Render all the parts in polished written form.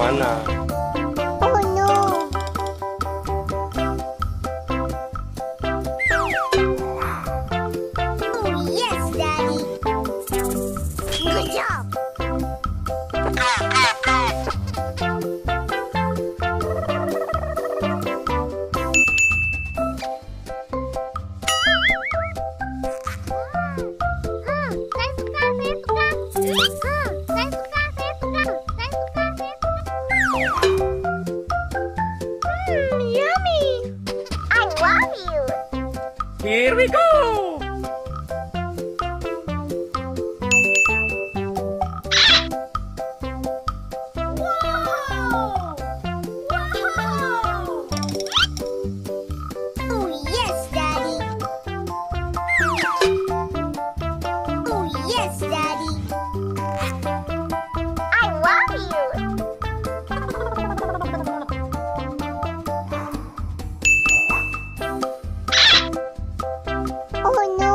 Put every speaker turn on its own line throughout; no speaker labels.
mana.
Oh no! Oh yes, Daddy! Good job! Yummy! I love you!
Here we go!
Whoa! Whoa! Oh yes, Daddy! Oh yes, Daddy! I love you! Oh no!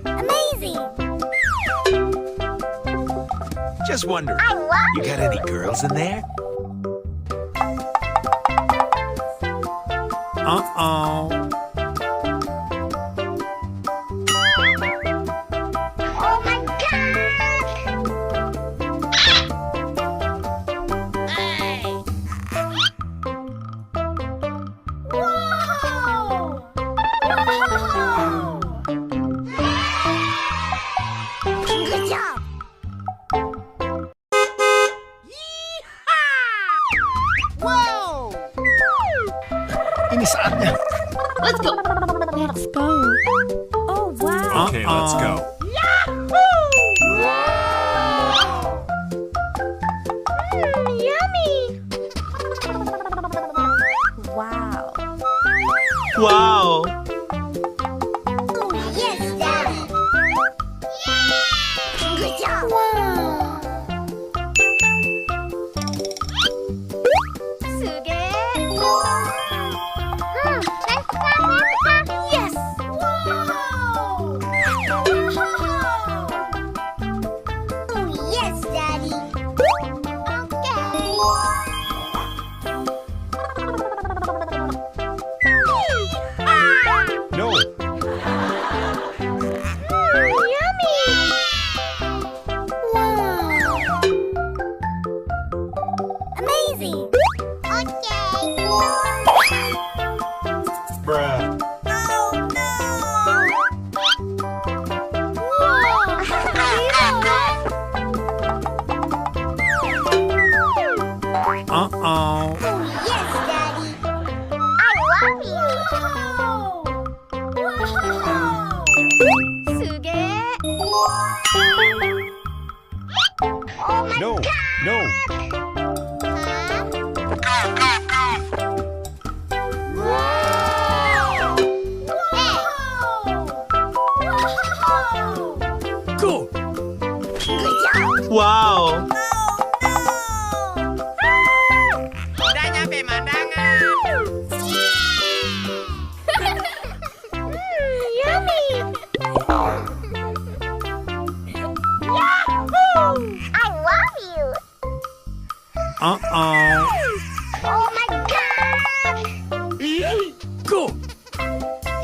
Amazing!
Just wondering,
I love
you got any girls in there? Uh-oh.
Oh my God! Whoa! Whoa! Good job! Whoa!
Ini saatnya.
Let's go!
Let's go. Oh, wow.
Okay, let's go.
Yummy!
Wow.
Wow.
Oh yes, Daddy! Good job! Suge! Yes! Whoa! Oh yes, Daddy! Okay!
No.
Yummy! Wow! Amazing! Okay!
Bruh.
Oh no! Whoa!
Uh-oh.
Oh yes, Daddy! I love you! Whoa! Suge! Oh my
No.
God!
No. Go.
Good job!
Wow.
Udah nyampe mandangan!
Yummy! Yahoo! I love you!
Uh-oh.
Oh my God!
Go.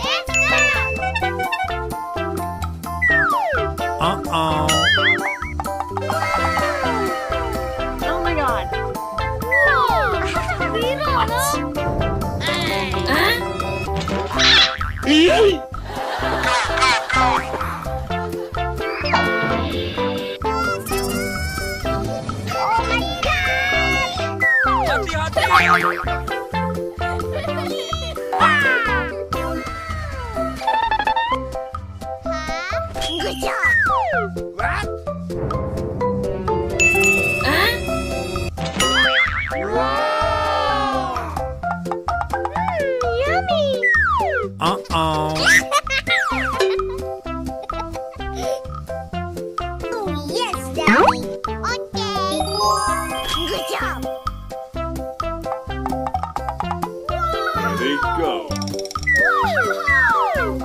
Let's go!
Uh-oh.
Oh my god!
Oh my God!
Hati-hati!
Good job!
What?
Yummy!
Uh-oh.
Oh yes, Daddy! Okay! Good job!
Ready, go.
Whoa!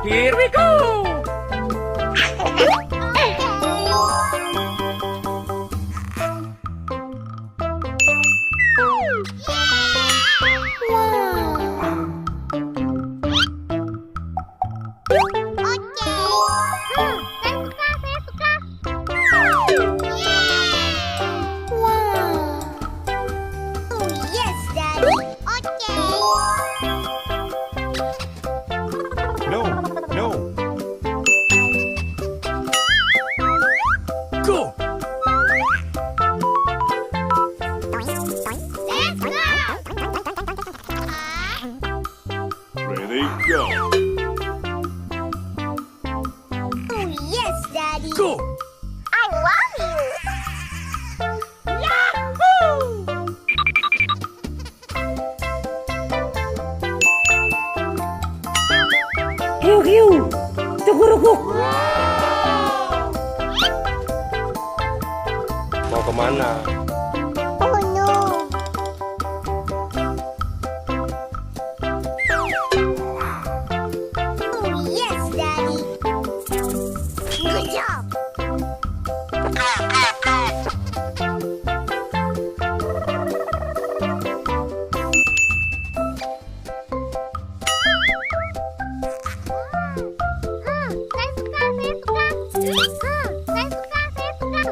Here we go.
No, no. Go. Ready, go.
Yes, Daddy.
Go.
I love you.
Mau kemana?
Oh no. Oh yes, Daddy. Good job. Saya suka. Saya suka.